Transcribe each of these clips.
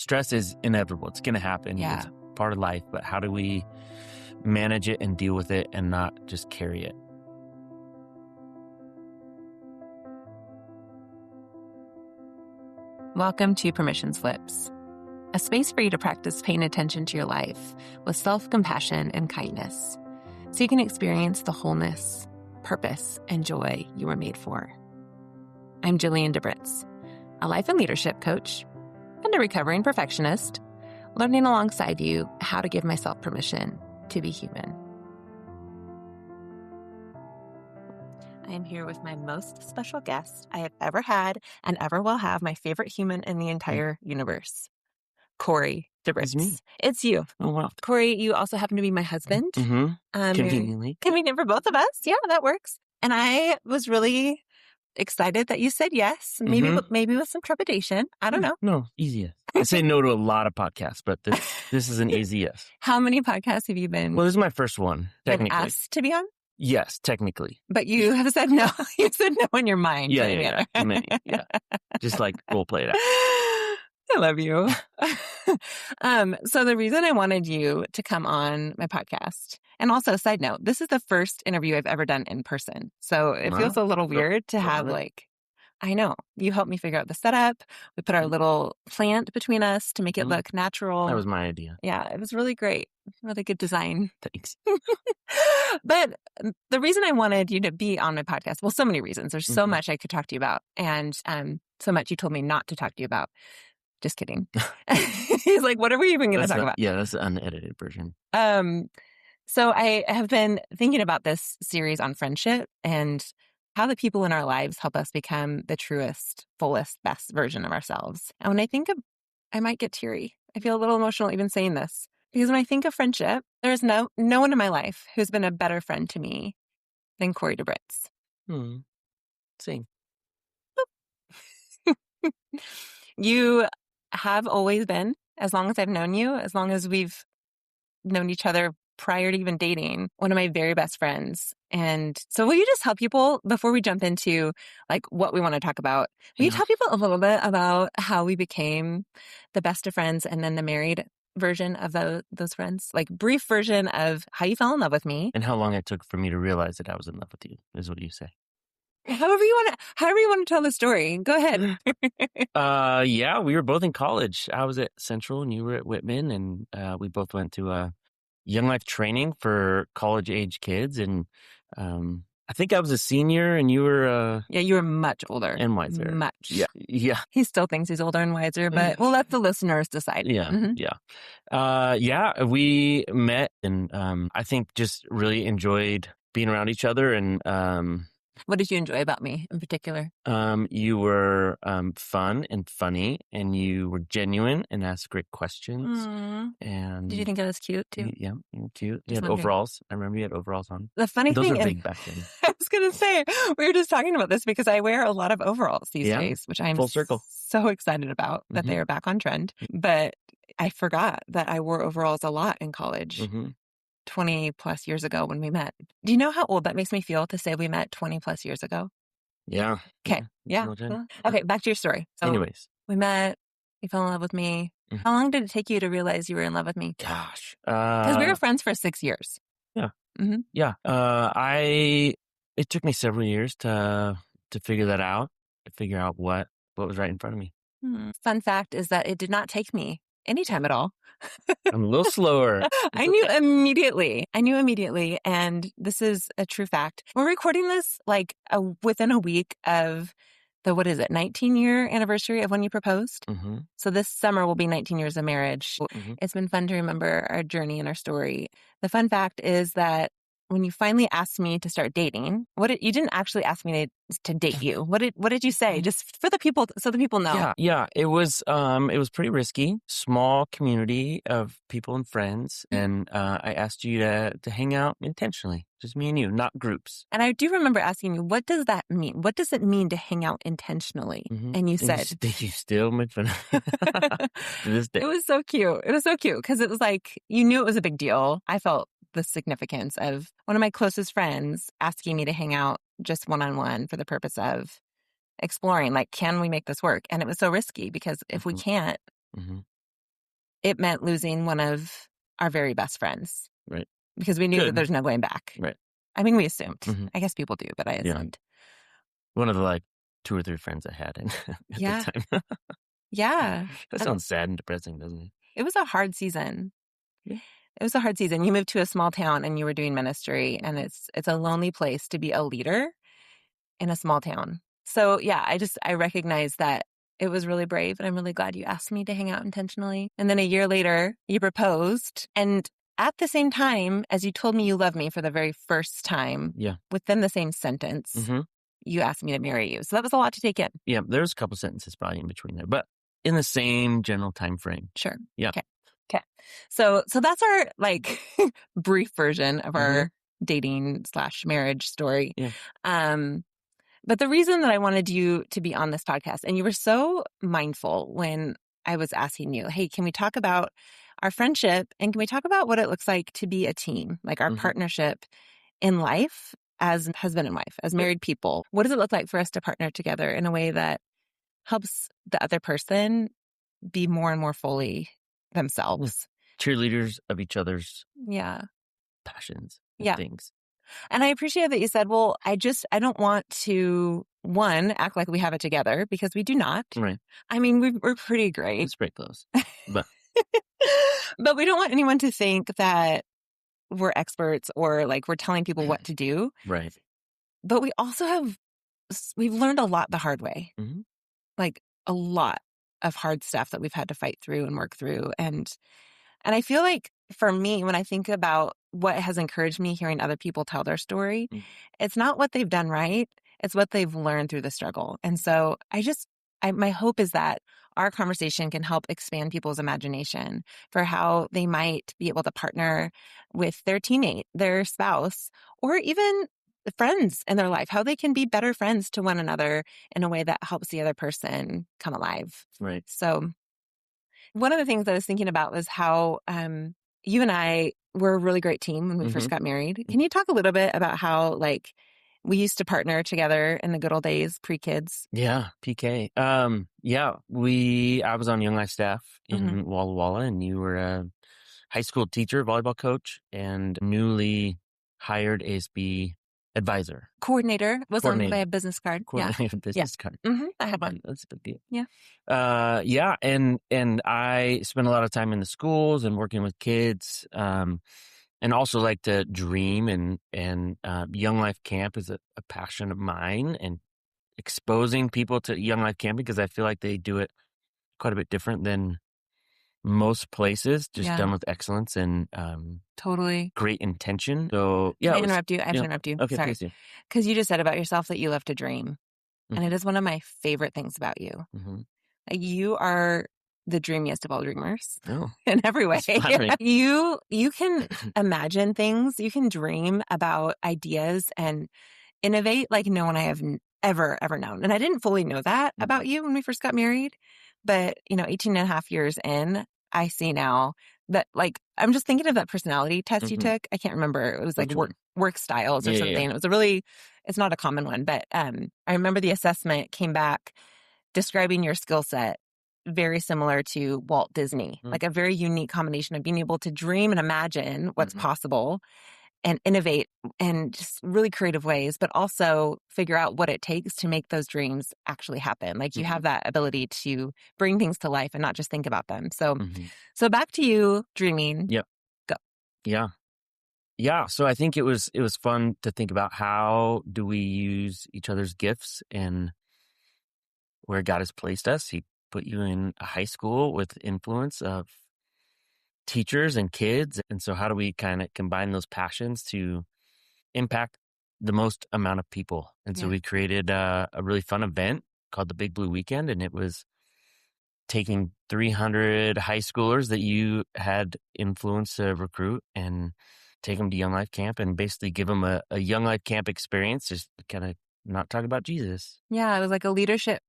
stress is inevitable. It's going to happen. Yeah. It's part of life. But how do we manage it and deal with it and not just carry it? Welcome to Permission Slips, a space for you to practice paying attention to your life with self-compassion and kindness, so you can experience the wholeness, purpose, and joy you were made for. I'm DeBritz, a life and leadership coach and a recovering perfectionist, learning alongside you how to give myself permission to be human. I am here with my most special guest I have ever had and ever will have, my favorite human in the entire universe, Corey DeBritz. It's me. It's you. Oh, wow. Corey, you also happen to be my husband. Conveniently. Convenient for both of us. Yeah, that works. And I was really excited that you said yes, maybe with some trepidation. I don't know. No, easy yes. I say no to a lot of podcasts, but this is an easy yes. How many podcasts have you been, Well, this is my first one, technically. been asked to be on? Yes, technically. But you have said no. You said no in your mind. Yeah. Yeah. Just like role play it out. I love you. So the reason I wanted you to come on my podcast, and also side note, this is the first interview I've ever done in person. So it feels a little weird to have I know, you helped me figure out the setup. We put our little plant between us to make it look natural. That was my idea. Yeah, it was really great. Really good design. Thanks. But the reason I wanted you to be on my podcast, well, so many reasons. There's so much I could talk to you about, and so much you told me not to talk to you about. Just kidding. He's like, what are we even going to talk about? Yeah, that's the unedited version. So I have been thinking about this series on friendship and how the people in our lives help us become the truest, fullest, best version of ourselves. And when I think of, I might get teary. I feel a little emotional even saying this. Because when I think of friendship, there's no one in my life who's been a better friend to me than Corey DeBritz. Sing. You have always been, as long as I've known you, as long as we've known each other prior to even dating, one of my very best friends. And so will you just tell people, before we jump into what we want to talk about, will you tell people a little bit about how we became the best of friends and then the married version of those friends? Brief version of how you fell in love with me. And how long it took for me to realize that I was in love with you, is what you say. However you want to tell the story. Go ahead. Yeah, we were both in college. I was at Central and you were at Whitman, and we both went to Young Life training for college-age kids. And I think I was a senior and you were... yeah, you were much older. And wiser. Much. Yeah. He still thinks he's older and wiser, but we'll let the listeners decide. Yeah. We met and I think just really enjoyed being around each other. And what did you enjoy about me in particular? You were fun and funny, and you were genuine and asked great questions. And did you think I was cute too? Yeah, you were cute. You had overalls. I remember you had overalls on. The funny thing, those were big back then. I was going to say, we were just talking about this because I wear a lot of overalls these days, which I'm full circle. So excited about that they are back on trend. But I forgot that I wore overalls a lot in college. 20 plus years ago when we met. Do you know how old that makes me feel to say we met 20 plus years ago? Yeah. Okay. Yeah. Okay. Back to your story. So anyways, we met, you fell in love with me. How long did it take you to realize you were in love with me? Gosh. Because we were friends for 6 years. Yeah. Yeah. It took me several years to figure that out, to figure out what was right in front of me. Fun fact is that it did not take me any time at all. I'm a little slower. I knew immediately. And this is a true fact. We're recording this within a week of the, 19-year anniversary of when you proposed. So this summer will be 19 years of marriage. It's been fun to remember our journey and our story. The fun fact is that when you finally asked me to start dating, you didn't actually ask me to date you. What did you say? Just for the people, so the people know. Yeah. It was pretty risky. Small community of people and friends, and I asked you to hang out intentionally, just me and you, not groups. And I do remember asking you, what does that mean? What does it mean to hang out intentionally? And you said, you still make fun of me to this day. It was so cute. Because it was you knew it was a big deal. I felt the significance of one of my closest friends asking me to hang out just one-on-one for the purpose of exploring, can we make this work? And it was so risky because if we can't, it meant losing one of our very best friends. Right. Because we knew that there's no going back. Right. I mean, we assumed. Mm-hmm. I guess people do, but I assumed. Yeah. One of the 2 or 3 friends I had at the time. Yeah. That sounds sad and depressing, doesn't it? It was a hard season. Yeah. It was a hard season. You moved to a small town and you were doing ministry, and it's a lonely place to be a leader in a small town. So yeah, I recognize that it was really brave, and I'm really glad you asked me to hang out intentionally. And then a year later, you proposed, and at the same time as you told me you love me for the very first time, within the same sentence, you asked me to marry you. So that was a lot to take in. Yeah, there's a couple sentences probably in between there, but in the same general time frame. Sure. Yeah. Okay. So that's our brief version of our dating/marriage story. Yeah. But the reason that I wanted you to be on this podcast, and you were so mindful when I was asking you, hey, can we talk about our friendship, and can we talk about what it looks like to be a team, like our partnership in life as husband and wife, as married people? What does it look like for us to partner together in a way that helps the other person be more and more fully themselves? Cheerleaders of each other's passions and things. And I appreciate that you said, well, I don't want to, one, act like we have it together, because we do not. Right. I mean, we're pretty great. It's pretty close. But but we don't want anyone to think that we're experts or we're telling people what to do. Right. But we also we've learned a lot the hard way. Mm-hmm. A lot of hard stuff that we've had to fight through and work through. And I feel like for me, when I think about what has encouraged me hearing other people tell their story, it's not what they've done right. It's what they've learned through the struggle. And so my hope is that our conversation can help expand people's imagination for how they might be able to partner with their teammate, their spouse, or even friends in their life, how they can be better friends to one another in a way that helps the other person come alive. Right. So one of the things I was thinking about was how you and I were a really great team when we first got married. Can you talk a little bit about how we used to partner together in the good old days, pre-kids? Yeah, PK. I was on Young Life staff in Walla Walla, and you were a high school teacher, volleyball coach, and newly hired ASB advisor. Coordinator. Was on my business card. Coordinator business card. I have one. That's a big deal. Yeah. And I spent a lot of time in the schools and working with kids, and also like to dream, and Young Life Camp is a passion of mine, and exposing people to Young Life Camp, because I feel like they do it quite a bit different than most places, just done with excellence and totally great intention. So yeah, I have to interrupt you. Okay, sorry, because you just said about yourself that you love to dream, and it is one of my favorite things about you. You are the dreamiest of all dreamers in every way. You can imagine things, you can dream about ideas and innovate like no one I have ever known. And I didn't fully know that about you when we first got married, but 18 and a half years in, I see now that I'm just thinking of that personality test you took. I can't remember. It was work styles or something. It was it's not a common one, but I remember the assessment came back describing your skill set very similar to Walt Disney, like a very unique combination of being able to dream and imagine what's possible and innovate in just really creative ways, but also figure out what it takes to make those dreams actually happen. You have that ability to bring things to life and not just think about them. So, so back to you dreaming. Yep. Go. Yeah. Yeah. So I think it was fun to think about how do we use each other's gifts and where God has placed us. He put you in a high school with influence of teachers and kids. And so how do we kind of combine those passions to impact the most amount of people? And so we created a really fun event called the Big Blue Weekend. And it was taking 300 high schoolers that you had influence to recruit and take them to Young Life Camp and basically give them a Young Life Camp experience, just kind of not talk about Jesus. Yeah, it was a leadership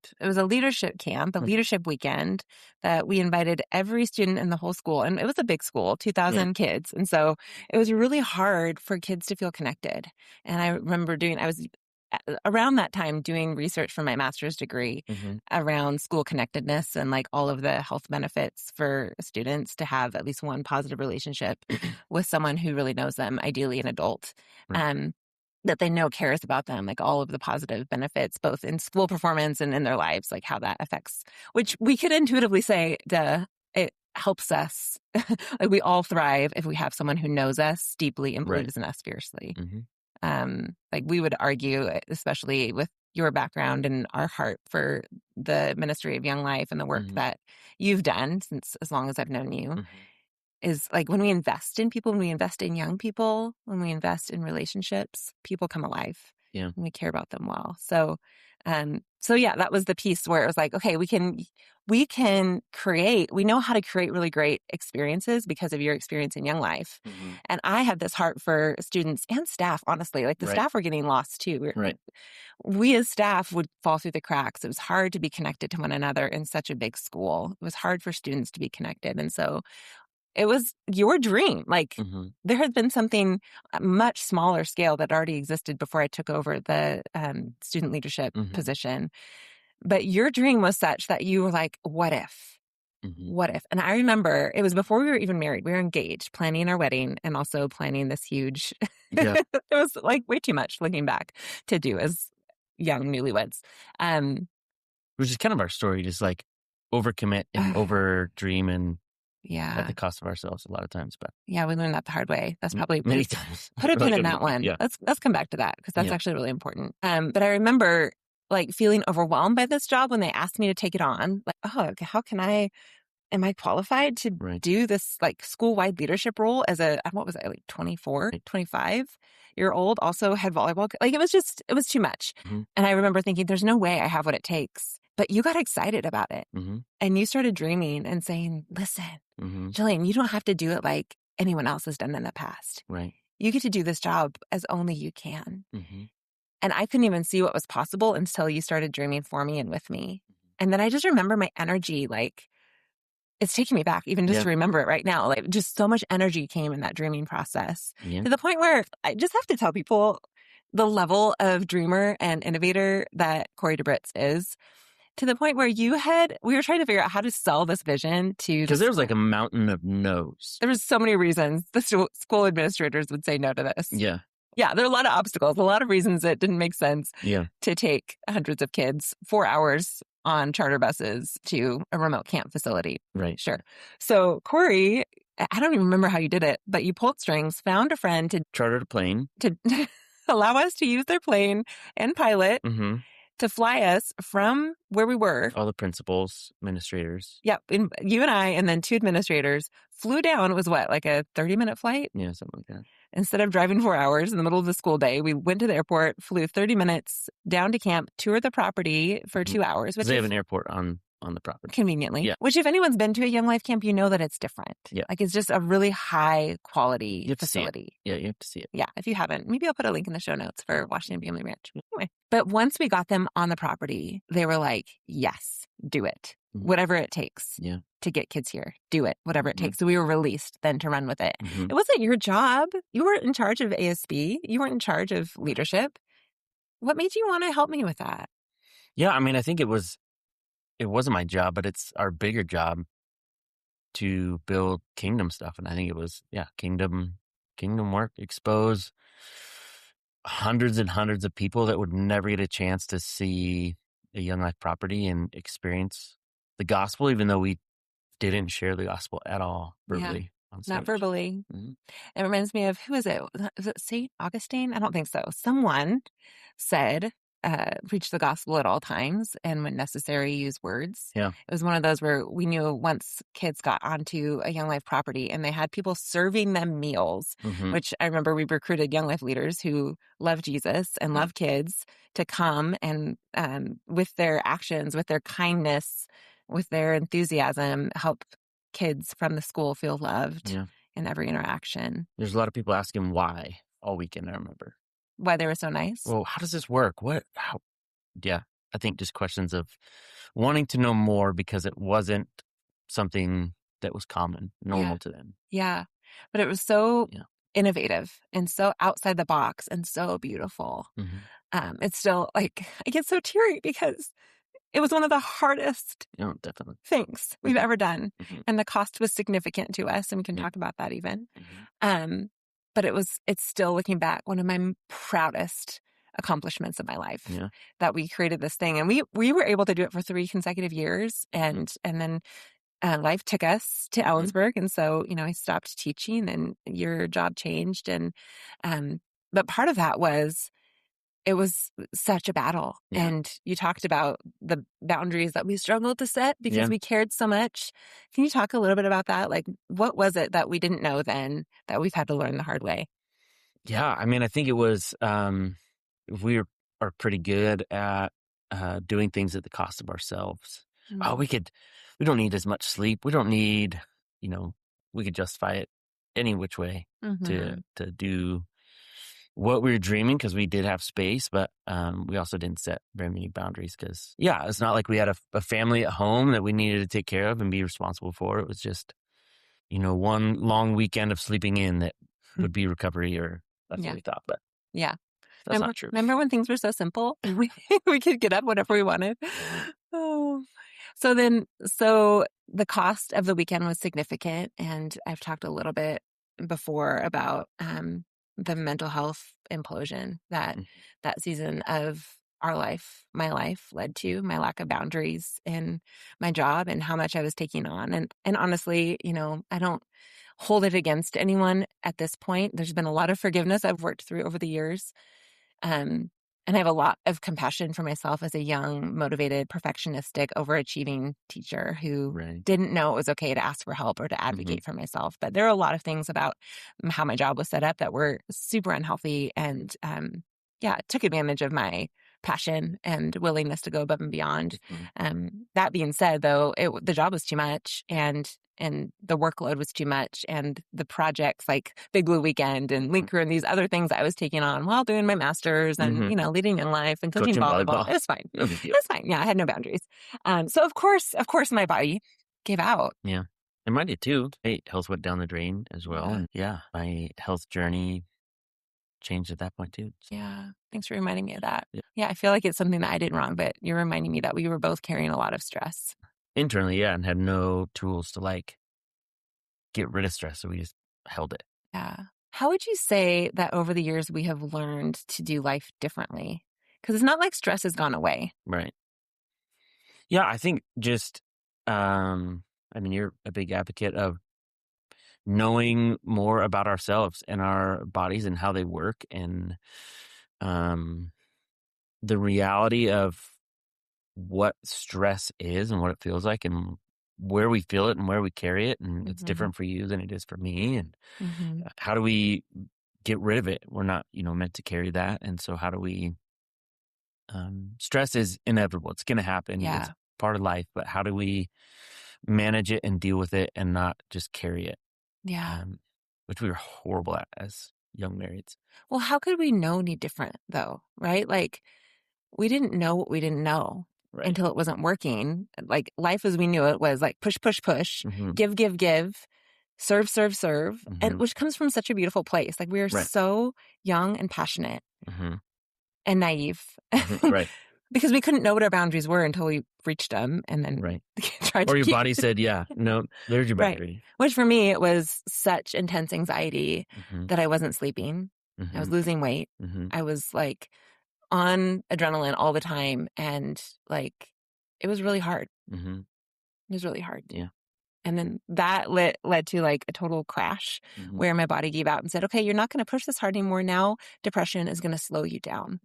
camp, a leadership weekend that we invited every student in the whole school. And it was a big school, 2,000 kids. And so it was really hard for kids to feel connected. And I remember around that time doing research for my master's degree around school connectedness and like all of the health benefits for students to have at least one positive relationship with someone who really knows them, ideally an adult, that they know cares about them, like all of the positive benefits, both in school performance and in their lives, like how that affects, which we could intuitively say, it helps us. Like we all thrive if we have someone who knows us deeply and believes in us fiercely. Like we would argue, especially with your background and our heart for the Ministry of Young Life and the work that you've done since as long as I've known you, is like when we invest in people, when we invest in young people, when we invest in relationships, people come alive. Yeah. And we care about them well. So yeah, that was the piece where it was like, okay, we can create, we know how to create really great experiences because of your experience in Young Life. And I had this heart for students and staff, honestly, like the staff were getting lost too. We as staff would fall through the cracks. It was hard to be connected to one another in such a big school. It was hard for students to be connected. And so it was your dream. Like there had been something much smaller scale that already existed before I took over the student leadership position. But your dream was such that you were like, what if? What if? And I remember it was before we were even married. We were engaged, planning our wedding and also planning this huge, it was like way too much looking back to do as young newlyweds. Which is kind of our story, just like overcommit and over dream and at the cost of ourselves a lot of times. But yeah, we learned that the hard way. That's probably many times. Put a pin in that one. Yeah. Let's come back to that because that's actually really important. But I remember like feeling overwhelmed by this job when they asked me to take it on. Like, oh, okay, how can am I qualified to do this like school-wide leadership role as what was I, like 24, 25-year-old, also had volleyball. Like it was too much. And I remember thinking, there's no way I have what it takes. But you got excited about it. And you started dreaming and saying, listen, Jillian, you don't have to do it like anyone else has done in the past. You get to do this job as only you can. And I couldn't even see what was possible until you started dreaming for me and with me. And then I just remember my energy, like it's taking me back even just to remember it right now. Like just so much energy came in that dreaming process to the point where I just have to tell people the level of dreamer and innovator that Corey DeBritz is. To the point where we were trying to figure out how to sell this vision to... Because there was like a mountain of no's. There was so many reasons the school administrators would say no to this. Yeah, there are a lot of obstacles, a lot of reasons it didn't make sense to take hundreds of kids 4 hours on charter buses to a remote camp facility. Sure. So Corey, I don't even remember how you did it, but you pulled strings, found a friend to... Chartered a plane. To allow us to use their plane and pilot... to fly us from where we were. All the principals, administrators. Yeah. You and I, and then 2 administrators flew down. It was what, like a 30-minute flight? Yeah, something like that. Instead of driving 4 hours in the middle of the school day, we went to the airport, flew 30 minutes down to camp, toured the property for 2 hours. Which they have an airport on the property. Conveniently. Yeah. Which if anyone's been to a Young Life camp, you know that it's different. Yeah. Like it's just a really high quality facility. Yeah, you have to see it. Yeah. If you haven't, maybe I'll put a link in the show notes for Washington Family Ranch. Anyway. But once we got them on the property, they were like, yes, do it. Whatever it takes to get kids here. Do it. Whatever it takes. So we were released then to run with it. It wasn't your job. You weren't in charge of ASB. You weren't in charge of leadership. What made you want to help me with that? Yeah. I mean, I think it wasn't my job, but it's our bigger job to build kingdom stuff. And I think it was, kingdom work, expose hundreds and hundreds of people that would never get a chance to see a Young Life property and experience the gospel, even though we didn't share the gospel at all verbally. Not verbally. It reminds me of, who is it? Is it St. Augustine? I don't think so. Someone said, preach the gospel at all times and when necessary, use words. Yeah. It was one of those where we knew once kids got onto a Young Life property and they had people serving them meals, which I remember we recruited Young Life leaders who love Jesus and love kids to come and with their actions, with their kindness, with their enthusiasm, help kids from the school feel loved in every interaction. There's a lot of people asking why all weekend, I remember. Why they were so nice? Well, how does this work? How? Yeah, I think just questions of wanting to know more because it wasn't something that was normal to them. Yeah, but it was so innovative and so outside the box and so beautiful. It's still like, I get so teary because it was one of the hardest Oh, definitely. things we've ever done. Mhm. And the cost was significant to us. And we can Yeah. talk about that even. Mhm. But it's still, looking back, one of my proudest accomplishments of my life Yeah. that we created this thing. And we were able to do it for 3 consecutive years. And then life took us to Ellensburg. And so, I stopped teaching and your job changed. But part of that was, it was such a battle. Yeah. And you talked about the boundaries that we struggled to set because we cared so much. Can you talk a little bit about that? Like, what was it that we didn't know then that we've had to learn the hard way? Yeah. I mean, I think it was, we are pretty good at doing things at the cost of ourselves. Oh, we don't need as much sleep. We don't need, we could justify it any which way Mm-hmm. to do what we were dreaming, because we did have space, but we also didn't set very many boundaries because, it's not like we had a family at home that we needed to take care of and be responsible for. It was just, one long weekend of sleeping in that would be recovery, or that's what Yeah. we thought, but Yeah. that's not true. Remember when things were so simple? We could get up whenever we wanted. Oh. So the cost of the weekend was significant. And I've talked a little bit before about the mental health implosion that that season of our life, my life, led to, my lack of boundaries in my job and how much I was taking on. And honestly, I don't hold it against anyone at this point. There's been a lot of forgiveness I've worked through over the years. And I have a lot of compassion for myself as a young, motivated, perfectionistic, overachieving teacher who didn't know it was okay to ask for help or to advocate for myself. But there are a lot of things about how my job was set up that were super unhealthy, and it took advantage of my passion and willingness to go above and beyond. That being said, though, the job was too much, and the workload was too much, and the projects like Big Blue Weekend and Linker and these other things I was taking on while doing my master's and, leading young life and coaching volleyball. It was fine. No big deal. It was fine. Yeah, I had no boundaries. So of course, my body gave out. Yeah. And mine did too. Hey, health went down the drain as well. And my health journey changed at that point too. So. Yeah. Thanks for reminding me of that. Yeah. I feel like it's something that I did wrong, but you're reminding me that we were both carrying a lot of stress. Internally, and had no tools to get rid of stress. So we just held it. Yeah. How would you say that over the years we have learned to do life differently? Because it's not like stress has gone away. Right. Yeah, I think just, you're a big advocate of knowing more about ourselves and our bodies and how they work, and the reality of what stress is and what it feels like and where we feel it and where we carry it. And it's different for you than it is for me. And how do we get rid of it? We're not, meant to carry that. And so how do we, stress is inevitable. It's going to happen. Yeah. It's part of life, but how do we manage it and deal with it and not just carry it? Yeah. Which we were horrible at as young marrieds. Well, how could we know any different though? Right? Like, we didn't know what we didn't know until it wasn't working. Like, life as we knew it was like push, push, push, give, give, give, serve, serve, serve, and which comes from such a beautiful place. Like, we are so young and passionate and naive, because we couldn't know what our boundaries were until we reached them, and then tried or to your body said, "Yeah, no, there's your boundary." Which for me, it was such intense anxiety that I wasn't sleeping. I was losing weight. I was like on adrenaline all the time, and like it was really hard. It was really hard. Yeah. And then that led to like a total crash where my body gave out and said, okay, you're not going to push this hard anymore. Now depression is going to slow you down.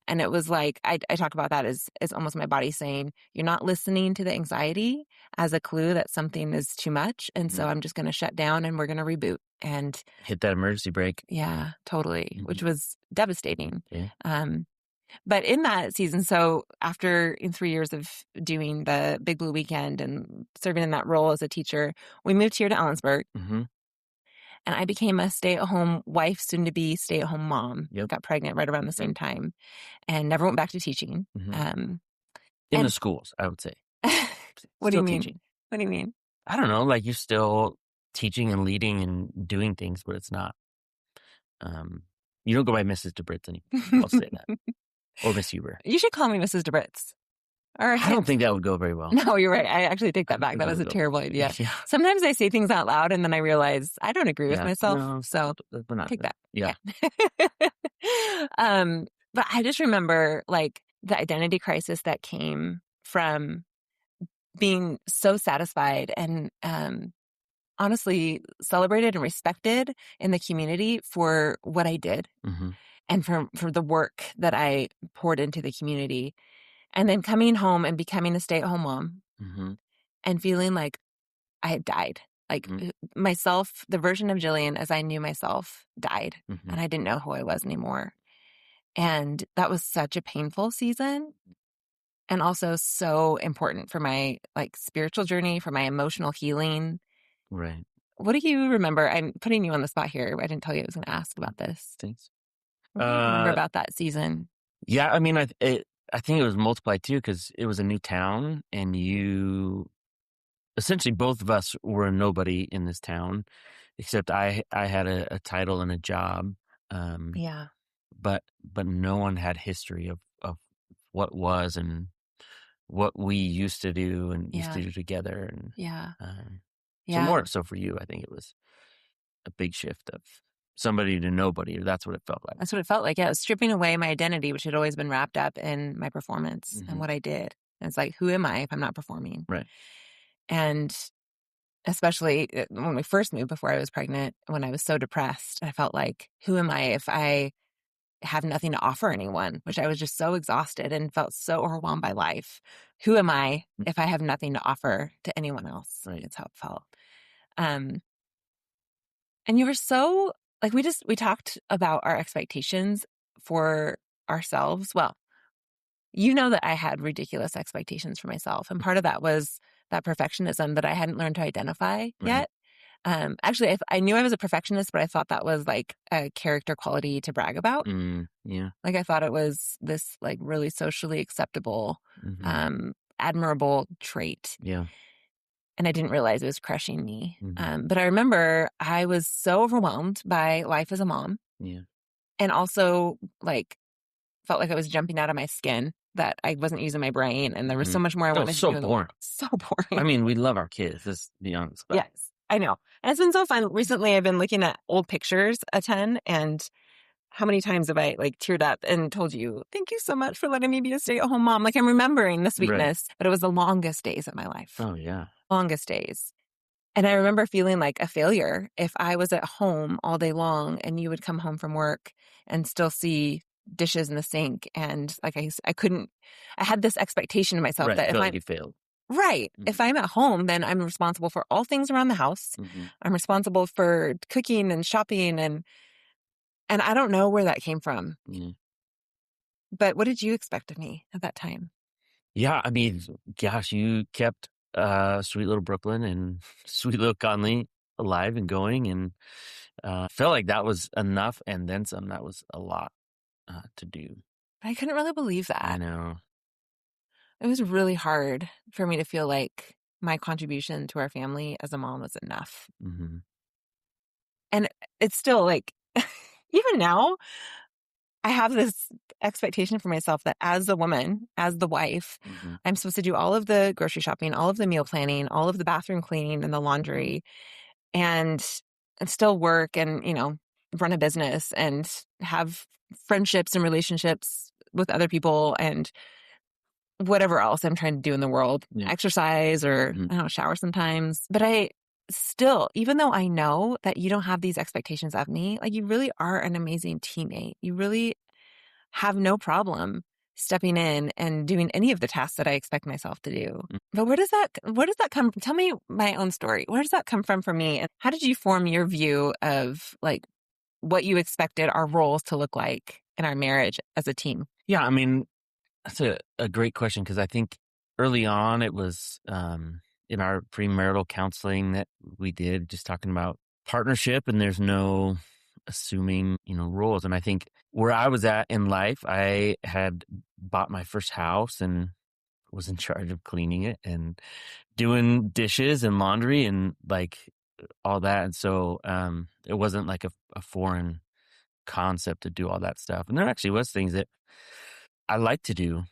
And it was like, I talk about that as almost my body saying, you're not listening to the anxiety as a clue that something is too much. And so I'm just going to shut down and we're going to reboot and hit that emergency brake. Yeah, totally. Which was devastating. Yeah. But in that season, so after 3 years of doing the Big Blue Weekend and serving in that role as a teacher, we moved here to Ellensburg. And I became a stay-at-home wife, soon-to-be stay-at-home mom. Yep. Got pregnant right around the same time and never went back to teaching. In the schools, I would say. What do you mean? Teaching. What do you mean? I don't know. Like, you're still teaching and leading and doing things, but it's not. You don't go by Mrs. DeBritz anymore. I'll say that. Or Miss Huber. You should call me Mrs. DeBritz. Or I don't think that would go very well. No, you're right. I actually take that back. That was a terrible idea. Yeah. Sometimes I say things out loud and then I realize I don't agree with myself. No, so we're not take that. Yeah. But I just remember like the identity crisis that came from being so satisfied and honestly celebrated and respected in the community for what I did and for the work that I poured into the community. And then coming home and becoming a stay-at-home mom and feeling like I had died. Like myself, the version of Jillian as I knew myself died and I didn't know who I was anymore. And that was such a painful season and also so important for my like spiritual journey, for my emotional healing. Right. What do you remember? I'm putting you on the spot here. I didn't tell you I was going to ask about this. Thanks. What do you remember about that season? Yeah, I mean, I think it was multiplied too because it was a new town and essentially both of us were a nobody in this town, except I had a title and a job. Yeah. But no one had history of what was and what we used to do and used to do together. And so more so for you, I think it was a big shift of somebody to nobody. That's what it felt like. That's what it felt like. Yeah, it was stripping away my identity, which had always been wrapped up in my performance and what I did. And it's like, who am I if I'm not performing? Right. And especially when we first moved before I was pregnant, when I was so depressed, I felt like, who am I if I have nothing to offer anyone, which I was just so exhausted and felt so overwhelmed by life. Who am I if I have nothing to offer to anyone else? Right. That's how it felt. And you were so, like, we talked about our expectations for ourselves. Well, you know that I had ridiculous expectations for myself. And part of that was that perfectionism that I hadn't learned to identify yet. Actually, I knew I was a perfectionist, but I thought that was like a character quality to brag about. Yeah. Like I thought it was this like really socially acceptable, admirable trait. Yeah. And I didn't realize it was crushing me. But I remember I was so overwhelmed by life as a mom. Yeah. And also like felt like I was jumping out of my skin, that I wasn't using my brain. And there was so much more I wanted to do. So boring. So boring. I mean, we love our kids, let's be honest. But. Yes, I know. And it's been so fun. Recently, I've been looking at old pictures a ton. And how many times have I like teared up and told you, thank you so much for letting me be a stay-at-home mom. Like I'm remembering the sweetness, but it was the longest days of my life. Oh, yeah. Longest days. And I remember feeling like a failure if I was at home all day long and you would come home from work and still see dishes in the sink. And like I had this expectation of myself that if you failed. Right. If I'm at home, then I'm responsible for all things around the house. I'm responsible for cooking and shopping and I don't know where that came from. But what did you expect of me at that time? Yeah, I mean, gosh, you kept sweet little Brooklyn and sweet little Conley alive and going, and felt like that was enough, and then some. That was a lot to do. I couldn't really believe that. I know. It was really hard for me to feel like my contribution to our family as a mom was enough. And it's still like, even now, I have this expectation for myself that as a woman, as the wife, I'm supposed to do all of the grocery shopping, all of the meal planning, all of the bathroom cleaning and the laundry, and still work and, run a business and have friendships and relationships with other people and whatever else I'm trying to do in the world, exercise or, I don't know, shower sometimes. But I still, even though I know that you don't have these expectations of me, like you really are an amazing teammate. You really have no problem stepping in and doing any of the tasks that I expect myself to do. But where does that come from? Tell me my own story. Where does that come from for me? And how did you form your view of like what you expected our roles to look like in our marriage as a team? Yeah, I mean, that's a great question because I think early on it was in our premarital counseling that we did, just talking about partnership, and there's no assuming, roles. And I think where I was at in life, I had bought my first house and was in charge of cleaning it and doing dishes and laundry and like all that. And so it wasn't like a foreign concept to do all that stuff. And there actually was things that I like to do.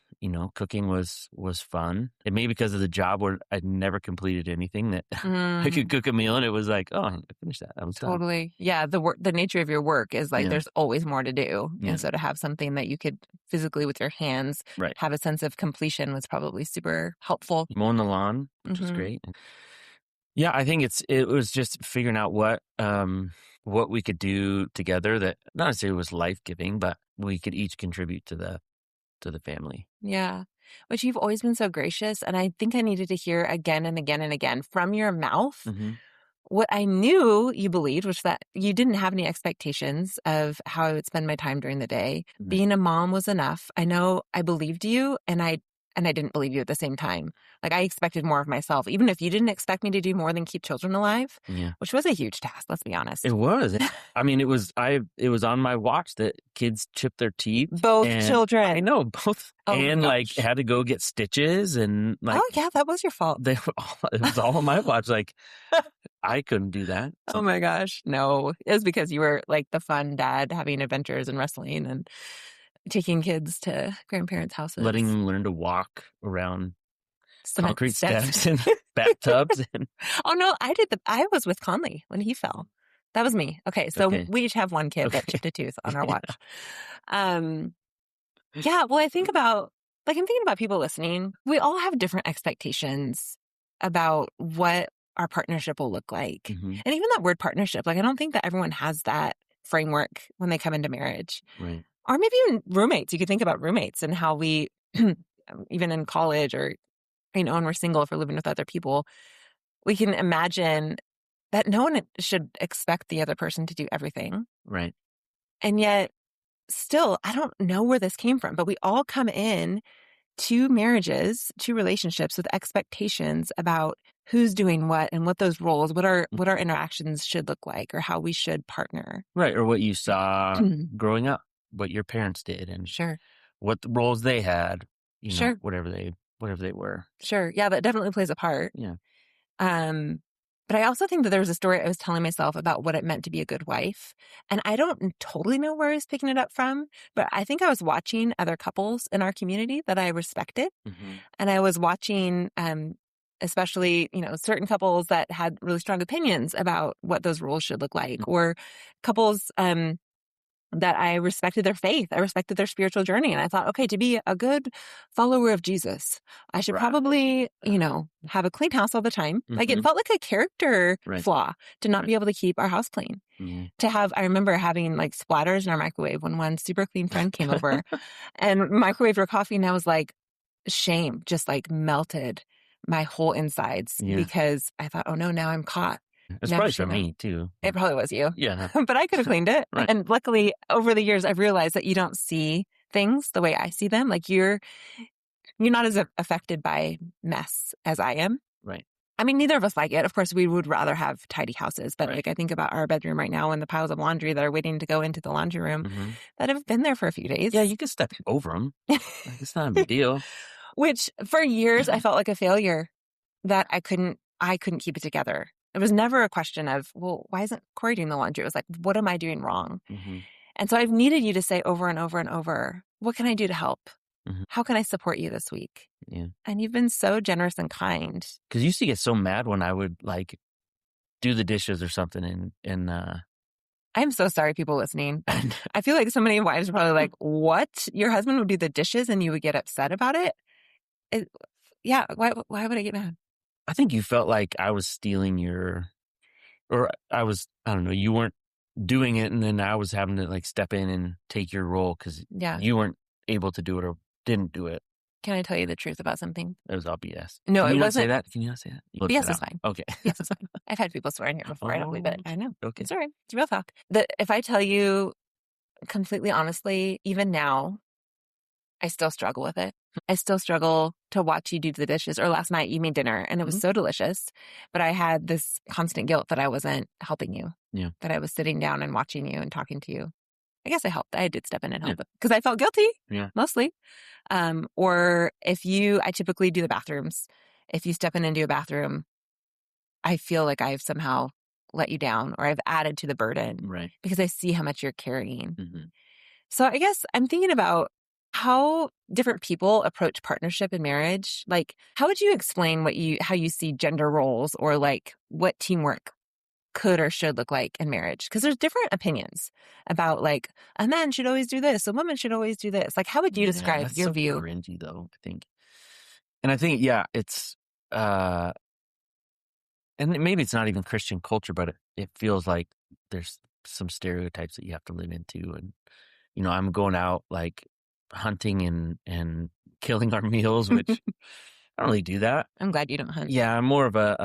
Cooking was fun. And maybe because of the job where I'd never completed anything that I could cook a meal and it was like, oh, I finished that. I was done. Totally. Yeah. The nature of your work is like Yeah. there's always more to do. Yeah. And so to have something that you could physically with your hands Right. have a sense of completion was probably super helpful. Mowing the lawn, which was great. Yeah, I think it was just figuring out what we could do together that not necessarily was life-giving, but we could each contribute to the family. Yeah. Which you've always been so gracious. And I think I needed to hear again and again and again from your mouth. What I knew you believed was that you didn't have any expectations of how I would spend my time during the day. Being a mom was enough. I know I believed you and I didn't believe you at the same time. Like I expected more of myself, even if you didn't expect me to do more than keep children alive, which was a huge task. Let's be honest. It was. I mean, it was on my watch that kids chipped their teeth. Both children. I know, both. Oh and like had to go get stitches and like. Oh yeah, that was your fault. It was all on my watch. Like I couldn't do that. Oh my gosh. No, it was because you were like the fun dad having adventures and wrestling and taking kids to grandparents' houses. Letting them learn to walk around concrete steps and bathtubs. Oh no, I was with Conley when he fell. That was me. Okay, so we each have one kid that chipped a tooth on our watch. Yeah, well, I'm thinking about people listening. We all have different expectations about what our partnership will look like. And even that word partnership, like I don't think that everyone has that framework when they come into marriage. Right. Or maybe even roommates. You could think about roommates and how we, even in college or, when we're single, if we're living with other people, we can imagine that no one should expect the other person to do everything. Right. And yet, still, I don't know where this came from, but we all come in to marriages, to relationships with expectations about who's doing what and what those roles, what our interactions should look like or how we should partner. Right. Or what you saw growing up. What your parents did and what the roles they had, whatever they were. Sure. Yeah, that definitely plays a part. Yeah. But I also think that there was a story I was telling myself about what it meant to be a good wife. And I don't totally know where I was picking it up from, but I think I was watching other couples in our community that I respected. And I was watching, especially, certain couples that had really strong opinions about what those roles should look like, or couples, that I respected their faith. I respected their spiritual journey. And I thought, okay, to be a good follower of Jesus, I should probably, have a clean house all the time. Like it felt like a character flaw to not be able to keep our house clean. I remember having like splatters in our microwave when one super clean friend came over and microwaved her coffee. And I was like, shame just like melted my whole insides because I thought, oh no, now I'm caught. It's probably for me too. It probably was you. Yeah. But I could have cleaned it. And luckily over the years, I've realized that you don't see things the way I see them. Like you're not as affected by mess as I am. Right. I mean, neither of us like it. Of course, we would rather have tidy houses. But like I think about our bedroom right now and the piles of laundry that are waiting to go into the laundry room that have been there for a few days. Yeah, you can step over them. It's not a big deal. Which for years I felt like a failure that I couldn't keep it together. It was never a question of, well, why isn't Corey doing the laundry? It was like, what am I doing wrong? And so I've needed you to say over and over and over, what can I do to help? How can I support you this week? Yeah. And you've been so generous and kind. Because you used to get so mad when I would like do the dishes or something and I'm so sorry, people listening. I feel like so many wives are probably like, what? Your husband would do the dishes and you would get upset about it? Yeah. Why would I get mad? I think you felt like I was stealing I don't know, you weren't doing it and then I was having to like step in and take your role because you weren't able to do it or didn't do it. Can I tell you the truth about something? It was all BS. No, Can it you wasn't. Not say that? Can you not say that? BS is fine. Okay. BS is fine. I've had people swear in here before. I don't believe it. I know. Okay. It's all right. It's real talk. If I tell you completely honestly, even now, I still struggle with it. I still struggle to watch you do the dishes. Or last night you made dinner and it was so delicious, but I had this constant guilt that I wasn't helping you. Yeah. That I was sitting down and watching you and talking to you. I guess I helped. I did step in and help because I felt guilty. Yeah. Mostly. Or I typically do the bathrooms. If you step in and do a bathroom, I feel like I've somehow let you down or I've added to the burden. Right. Because I see how much you're carrying. So I guess I'm thinking about how different people approach partnership and marriage. Like, how would you explain how you see gender roles or like what teamwork could or should look like in marriage? Because there's different opinions about like a man should always do this, a woman should always do this. Like, how would you Yeah, describe that's your so view? cringy though, I think. And I think, yeah, it's uh and maybe it's not even Christian culture, but it feels like there's some stereotypes that you have to live into. And, I'm going out like hunting and killing our meals, which I don't really do that. I'm glad you don't hunt. Yeah, I'm more of a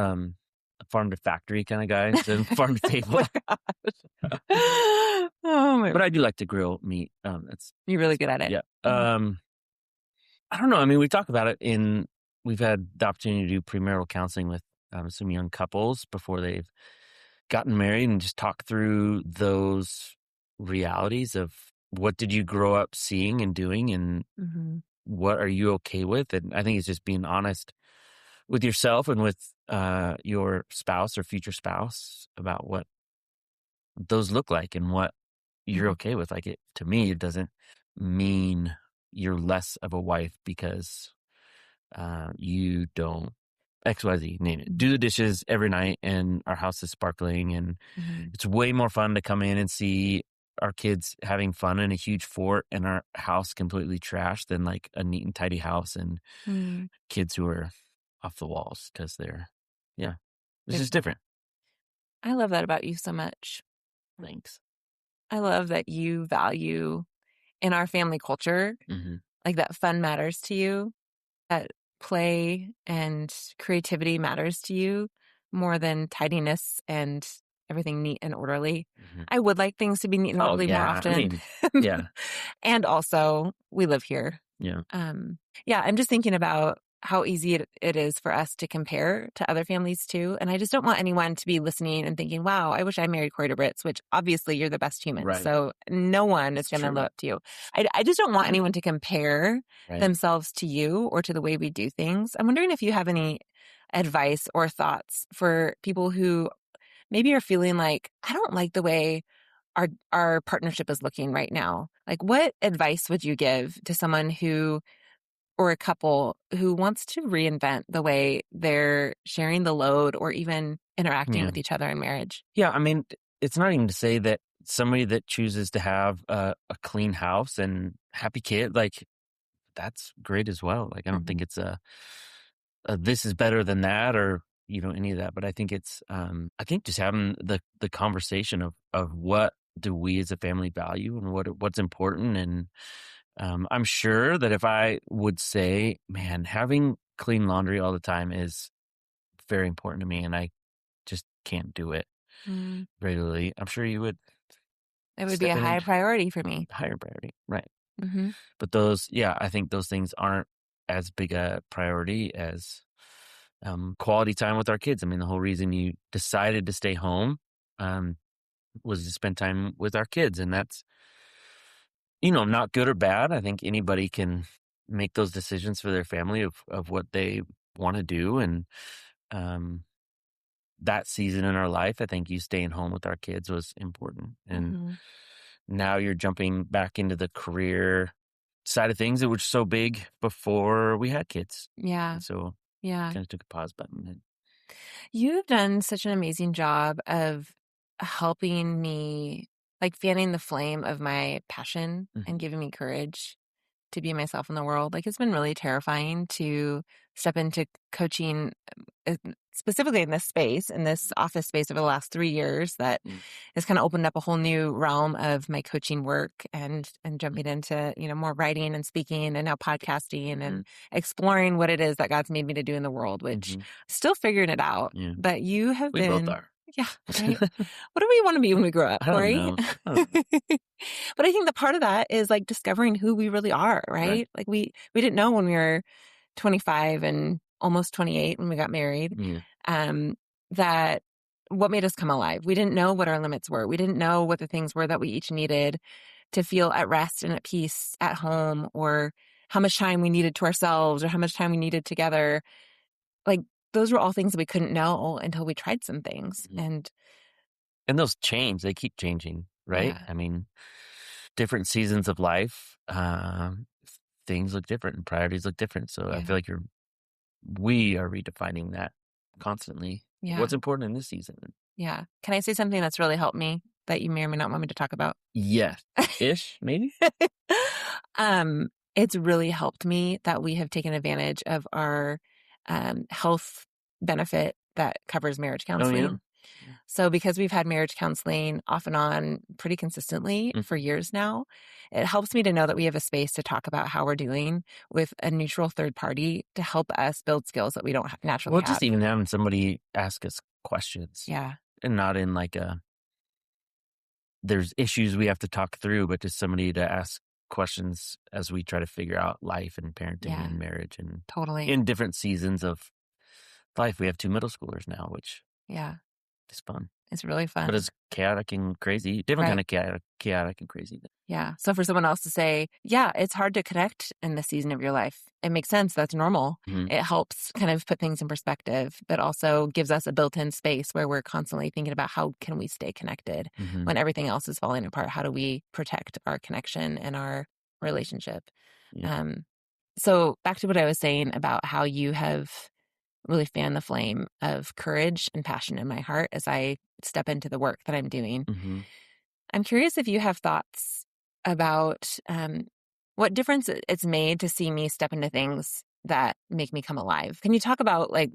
farm to factory kind of guy than farm to table. Oh my! But I do like to grill meat. You're really good at it. Yeah. Mhm. I don't know. I mean, we talk about it we've had the opportunity to do premarital counseling with some young couples before they've gotten married and just talk through those realities of what did you grow up seeing and doing and Mhm. what are you okay with? And I think it's just being honest with yourself and with your spouse or future spouse about what those look like and what you're Mhm. okay with. Like to me, it doesn't mean you're less of a wife because you don't XYZ, name it. Do the dishes every night and our house is sparkling and Mhm. it's way more fun to come in and see our kids having fun in a huge fort and our house completely trashed than like a neat and tidy house and Mhm. kids who are off the walls because yeah, it's They're- just different. I love that about you so much. Thanks. I love that you value in our family culture, Hmm. like that fun matters to you, that play and creativity matters to you more than tidiness and everything neat and orderly. Hmm. I would like things to be neat and Oh orderly more yeah, I often. mean, yeah, And also, we live here. yeah, Yeah, I'm just thinking about how easy it is for us to compare to other families too. And I just don't want anyone to be listening and thinking, wow, I wish I married Corey DeBritz, which obviously you're the best human. right. So no one is It's going to true, live up to you. I just don't want anyone to compare right? themselves to you or to the way we do things. I'm wondering if you have any advice or thoughts for people who maybe are feeling like, I don't like the way our partnership is looking right now. Like, what advice would you give to someone who or a couple who wants to reinvent the way they're sharing the load or even interacting Yeah, with each other in marriage? yeah. I mean, it's not even to say that somebody that chooses to have a clean house and happy kid, like that's great as well. Like I don't think Mhm. it's a this is better than that or any of that. But I think it's I think just having the conversation of what do we as a family value and what's important. And I'm sure that if I would say, man, having clean laundry all the time is very important to me, and I just can't do it Mm, regularly. I'm sure you would it would be step a in high and priority for me. higher priority, right? Hmm. But I think those things aren't as big a priority as quality time with our kids. I mean, the whole reason you decided to stay home um, was to spend time with our kids, and that's not good or bad. I think anybody can make those decisions for their family of what they want to do, and um, that season in our life, I think you staying home with our kids was important. And Hmm. now you're jumping back into the career side of things that was so big before we had kids. Yeah. And so Yeah. kind of took a pause button. And, You've done such an amazing job of helping me, like fanning the flame of my passion and Mhm. giving me courage to be myself in the world. Like, it's been really terrifying to step into coaching, uh, specifically in this space, in this office space over the last 3 years that Mm. has kind of opened up a whole new realm of my coaching work and jumping into, more writing and speaking and now podcasting and Mhm. exploring what it is that God's made me to do in the world, which Mhm. still figuring it out. Yeah, But you have we both been, are. yeah, right. What do we want to be when we grow up, I don't Corey? know. I don't know. But I think the part of that is like discovering who we really are, Right. right? Like we didn't know when we were 25 and almost 28 when we got married, Yeah. um, that what made us come alive. We didn't know what our limits were. We didn't know what the things were that we each needed to feel at rest and at peace at home, or how much time we needed to ourselves or how much time we needed together. Like, those were all things that we couldn't know until we tried some things. Mhm. And And those change. They keep changing, right? yeah. I mean, different seasons of life. things look different and priorities look different. So I Yeah. feel like we are redefining that constantly. Yeah. What's important in this season? Yeah. Can I say something that's really helped me that you may or may not want me to talk about? Yes. Ish, maybe? It's really helped me that we have taken advantage of our health benefit that covers marriage Oh, yeah. counseling. So because we've had marriage counseling off and on pretty consistently for years now, it helps me to know that we have a space to talk about how we're doing with a neutral third party to help us build skills that we don't naturally Well, have. just even having somebody ask us questions. Yeah. And not in like there's issues we have to talk through, but just somebody to ask questions as we try to figure out life and parenting Yeah. and marriage and Totally. in different seasons of life. We have 2 middle schoolers now, which Yeah. is fun. It's really fun. But it's chaotic and crazy. Different kind of chaotic and crazy. Yeah. So for someone else to say, yeah, it's hard to connect in this season of your life, it makes sense. That's normal. Mhm. It helps kind of put things in perspective, but also gives us a built-in space where we're constantly thinking about how can we stay connected when everything else is falling apart? How do we protect our connection and our relationship? Yeah. So back to what I was saying about how you have really fanned the flame of courage and passion in my heart as I step into the work that I'm doing. I'm curious if you have thoughts about what difference it's made to see me step into things that make me come alive. Can you talk about like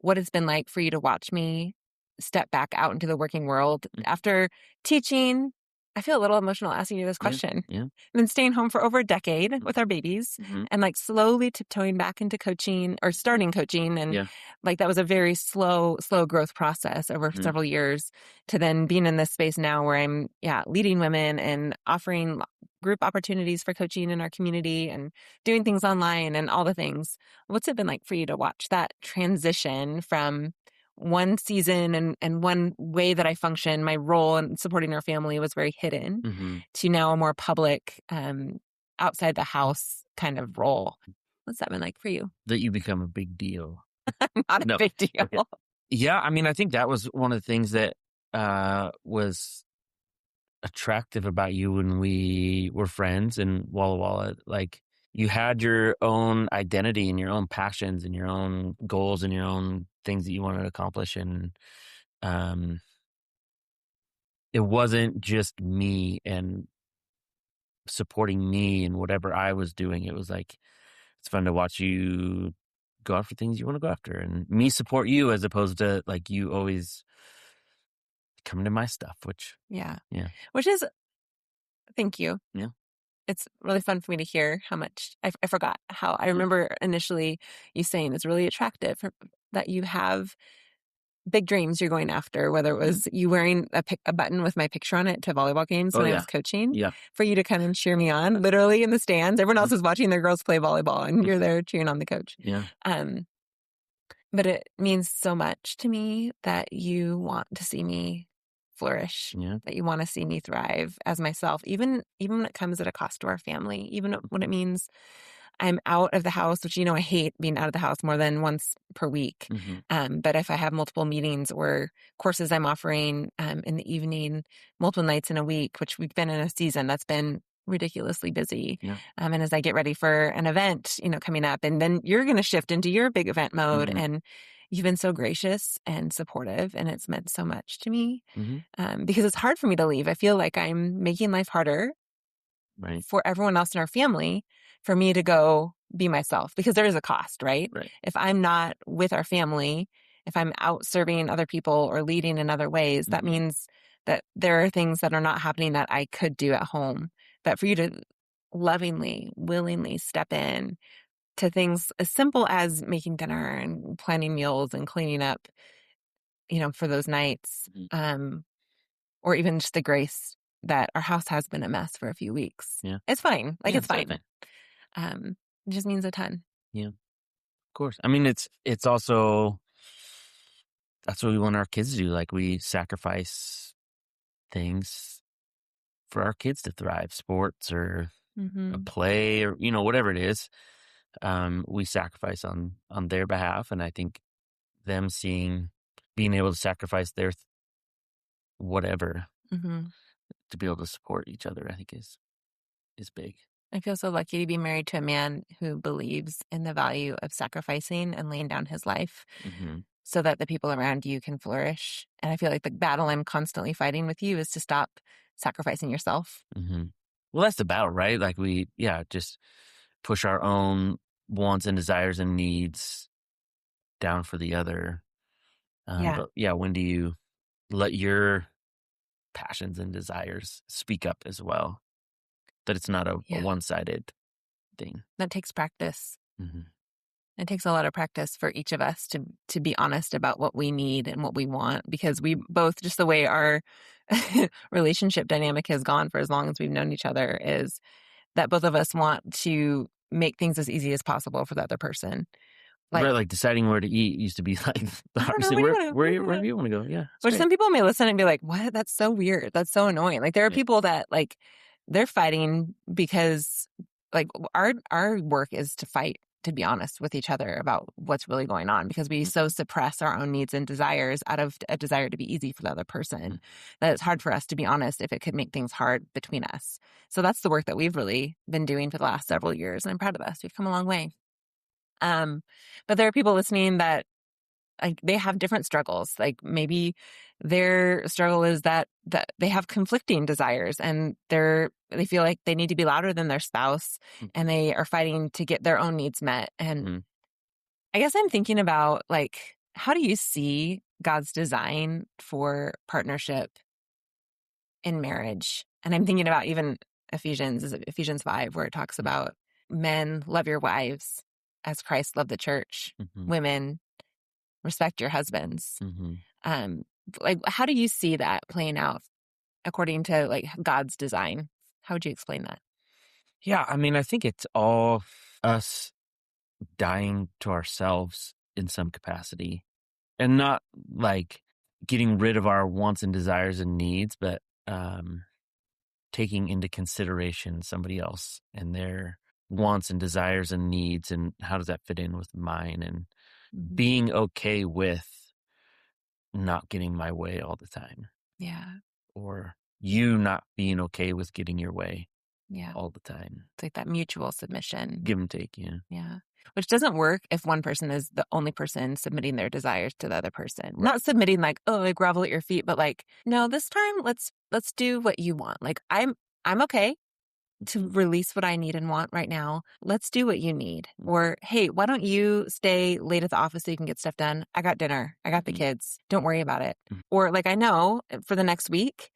what it's been like for you to watch me step back out into the working world after teaching? I feel a little emotional asking you this question. Yeah. I've been staying home for over a decade with our babies and like slowly tiptoeing back into coaching or starting coaching. And like that was a very slow growth process over several years to then being in this space now where I'm, leading women and offering group opportunities for coaching in our community and doing things online and all the things. What's it been like for you to watch that transition from one season and one way that I function, my role in supporting our family was very hidden to now a more public, outside the house kind of role? What's that been like for you? That you become a big deal. Not a big deal. Okay. Yeah, I mean, I think that was one of the things that was attractive about you when we were friends in Walla Walla. Like, you had your own identity and your own passions and your own goals and your own things that you wanted to accomplish. And it wasn't just me and supporting me and whatever I was doing. It was like, it's fun to watch you go after things you want to go after and me support you as opposed to like you always coming to my stuff, which, Which is, thank you. Yeah. It's really fun for me to hear how much I forgot how I remember initially you saying it's really attractive that you have big dreams you're going after, whether it was you wearing a button with my picture on it to volleyball games when I was coaching for you to come and cheer me on, literally in the stands. Everyone else is watching their girls play volleyball and you're there cheering on the coach. But it means so much to me that you want to see me flourish, that you want to see me thrive as myself, even when it comes at a cost to our family, even when it means I'm out of the house, which, I hate being out of the house more than once per week. But if I have multiple meetings or courses I'm offering in the evening, multiple nights in a week, which we've been in a season that's been ridiculously busy. And as I get ready for an event, coming up, and then you're going to shift into your big event mode. And you've been so gracious and supportive, and it's meant so much to me because it's hard for me to leave. I feel like I'm making life harder for everyone else in our family for me to go be myself, because there is a cost, right? If I'm not with our family, if I'm out serving other people or leading in other ways, that means that there are things that are not happening that I could do at home. But for you to lovingly, willingly step in to things as simple as making dinner and planning meals and cleaning up, for those nights, or even just the grace that our house has been a mess for a few weeks. It's fine. Like, it's fine. It just means a ton. Yeah, of course. I mean, it's also, that's what we want our kids to do. Like, we sacrifice things for our kids to thrive, sports or a play or, whatever it is. We sacrifice on their behalf. And I think them being able to sacrifice their whatever to be able to support each other, I think is big. I feel so lucky to be married to a man who believes in the value of sacrificing and laying down his life so that the people around you can flourish. And I feel like the battle I'm constantly fighting with you is to stop sacrificing yourself. Well, that's the battle, right? Like just push our own wants and desires and needs down for the other. But when do you let your passions and desires speak up as well? That it's not a one-sided thing. That takes practice. It takes a lot of practice for each of us to be honest about what we need and what we want, because we both, just the way our relationship dynamic has gone for as long as we've known each other, is that both of us want to make things as easy as possible for the other person. Like deciding where to eat used to be like the hardest thing. Wherever you want to go. Yeah. Which some people may listen and be like, what? That's so weird. That's so annoying. Like, there are people that, like, they're fighting because, like, our work is to fight, to be honest with each other about what's really going on, because we so suppress our own needs and desires out of a desire to be easy for the other person that it's hard for us to be honest if it could make things hard between us. So that's the work that we've really been doing for the last several years, and I'm proud of us. We've come a long way. But there are people listening that, like, they have different struggles. Like, maybe their struggle is that they have conflicting desires, and they feel like they need to be louder than their spouse, and they are fighting to get their own needs met. And I guess I'm thinking about, like, how do you see God's design for partnership in marriage? And I'm thinking about even Ephesians 5, where it talks about men, love your wives as Christ loved the church. Women, respect your husbands. Like, how do you see that playing out according to, like, God's design? How would you explain that? Yeah, I mean, I think it's all us dying to ourselves in some capacity, and not like getting rid of our wants and desires and needs, but taking into consideration somebody else and their wants and desires and needs, and how does that fit in with mine, and being okay with not getting my way all the time. Yeah. Or you not being okay with getting your way all the time. It's like that mutual submission. Give and take, Yeah. Which doesn't work if one person is the only person submitting their desires to the other person. Right. Not submitting like, oh, I grovel at your feet, but like, no, this time let's do what you want. Like, I'm okay to release what I need and want right now. Let's do what you need. Or, hey, why don't you stay late at the office so you can get stuff done? I got dinner. I got the kids. Don't worry about it. Or, like, I know for the next week,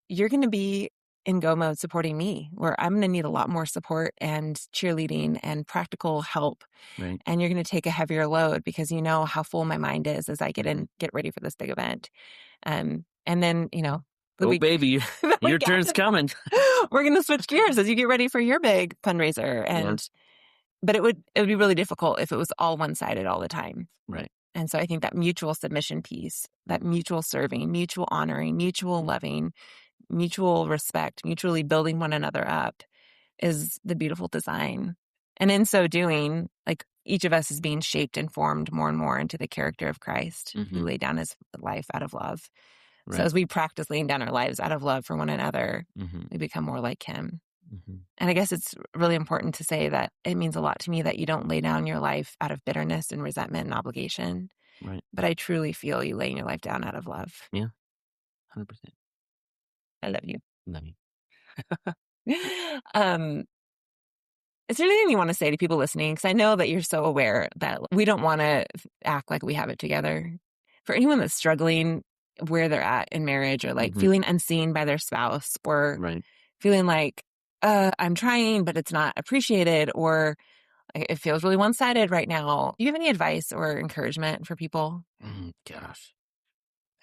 you're going to be in go mode supporting me, where I'm going to need a lot more support and cheerleading and practical help. Right. And you're going to take a heavier load because you know how full my mind is as I get ready for this big event. And then, baby, your turn's coming. We're going to switch gears as you get ready for your big fundraiser. But it would be really difficult if it was all one-sided all the time. Right. And so I think that mutual submission piece, that mutual serving, mutual honoring, mutual loving, mutual respect, mutually building one another up is the beautiful design. And in so doing, like, each of us is being shaped and formed more and more into the character of Christ, who laid down his life out of love. Right. So as we practice laying down our lives out of love for one another, we become more like him. And I guess it's really important to say that it means a lot to me that you don't lay down your life out of bitterness and resentment and obligation. Right. But I truly feel you laying your life down out of love. Yeah. 100%. I love you. Love you. Is there anything you want to say to people listening? Because I know that you're so aware that we don't want to act like we have it together. For anyone that's struggling where they're at in marriage, or like feeling unseen by their spouse, or feeling like, I'm trying, but it's not appreciated, or it feels really one-sided right now. Do you have any advice or encouragement for people? Gosh.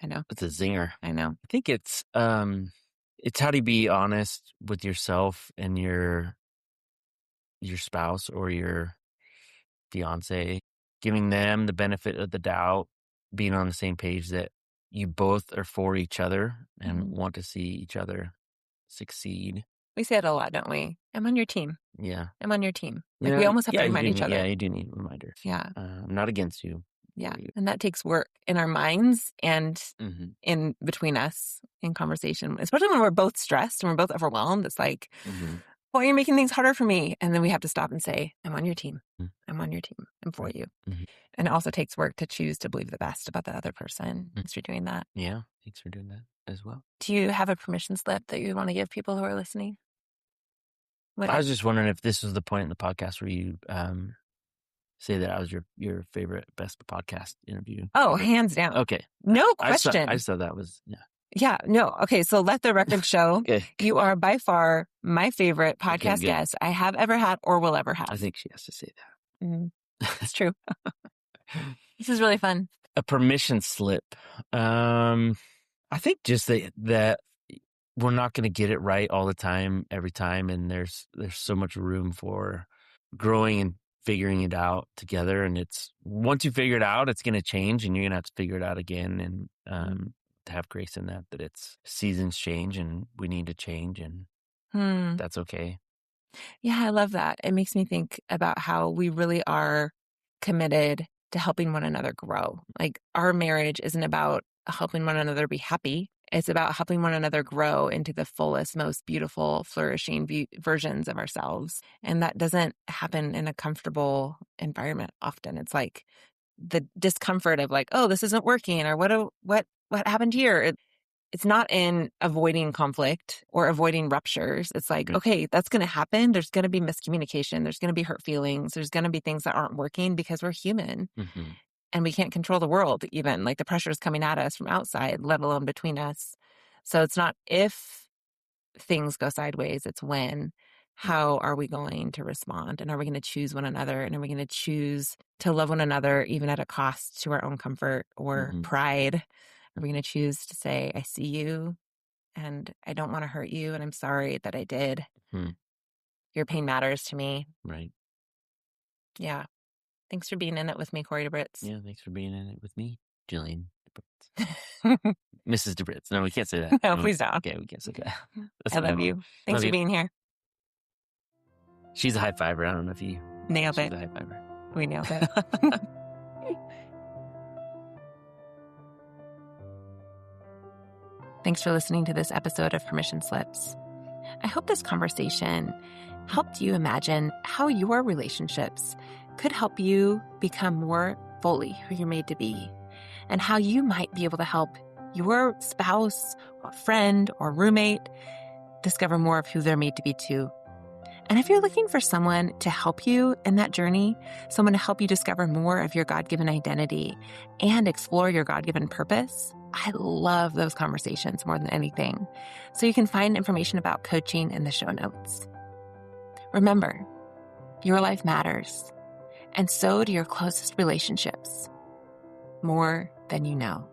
I know. It's a zinger. I know. I think it's how to be honest with yourself and your spouse or your fiance, giving them the benefit of the doubt, being on the same page that you both are for each other and want to see each other succeed. We say it a lot, don't we? I'm on your team. Yeah. I'm on your team. Like, we almost have to remind each other. Yeah, you do need reminders. Yeah. I'm not against you. Yeah. And that takes work in our minds and in between us in conversation, especially when we're both stressed and we're both overwhelmed. It's like, Well, you're making things harder for me. And then we have to stop and say, I'm on your team. I'm on your team. I'm for you. Mm-hmm. And it also takes work to choose to believe the best about the other person. Thanks for doing that. Yeah. Thanks for doing that as well. Do you have a permission slip that you want to give people who are listening? I was just wondering if this was the point in the podcast where you say that I was your favorite, best podcast interview. Oh, hands down. Okay. No question. I saw that was, yeah. Yeah, no. Okay, so let the record show Okay. You are by far my favorite podcast guest I have ever had or will ever have. I think she has to say that. Mm-hmm. It's true. This is really fun. A permission slip. I think just that we're not going to get it right all the time, every time. And there's so much room for growing and figuring it out together. And once you figure it out, it's going to change and you're going to have to figure it out again. And, to have grace in that it's seasons change and we need to change and that's okay. Yeah, I love that. It makes me think about how we really are committed to helping one another grow. Like our marriage isn't about helping one another be happy. It's about helping one another grow into the fullest, most beautiful, flourishing versions of ourselves. And that doesn't happen in a comfortable environment often. It's like the discomfort of like, oh, this isn't working, or what happened here? It's not in avoiding conflict or avoiding ruptures. It's like, okay, that's going to happen. There's going to be miscommunication. There's going to be hurt feelings. There's going to be things that aren't working because we're human. Mm-hmm. And we can't control the world even. Like the pressure is coming at us from outside, let alone between us. So it's not if things go sideways, it's when. How are we going to respond? And are we going to choose one another? And are we going to choose to love one another even at a cost to our own comfort or pride? Are we going to choose to say, I see you and I don't want to hurt you and I'm sorry that I did. Your pain matters to me. Right. Yeah. Thanks for being in it with me, Corey DeBritz. Yeah, thanks for being in it with me, Jillian DeBritz. Mrs. DeBritz. No, we can't say that. No, please don't. Okay, we can't say that. I love you. Thanks for being here. She's a high fiver. I don't know if you nailed it. She's a high fiver. We nailed it. Thanks for listening to this episode of Permission Slips. I hope this conversation helped you imagine how your relationships could help you become more fully who you're made to be, and how you might be able to help your spouse or friend or roommate discover more of who they're made to be too. And if you're looking for someone to help you in that journey, someone to help you discover more of your God-given identity and explore your God-given purpose, I love those conversations more than anything. So you can find information about coaching in the show notes. Remember, your life matters, and so do your closest relationships, more than you know.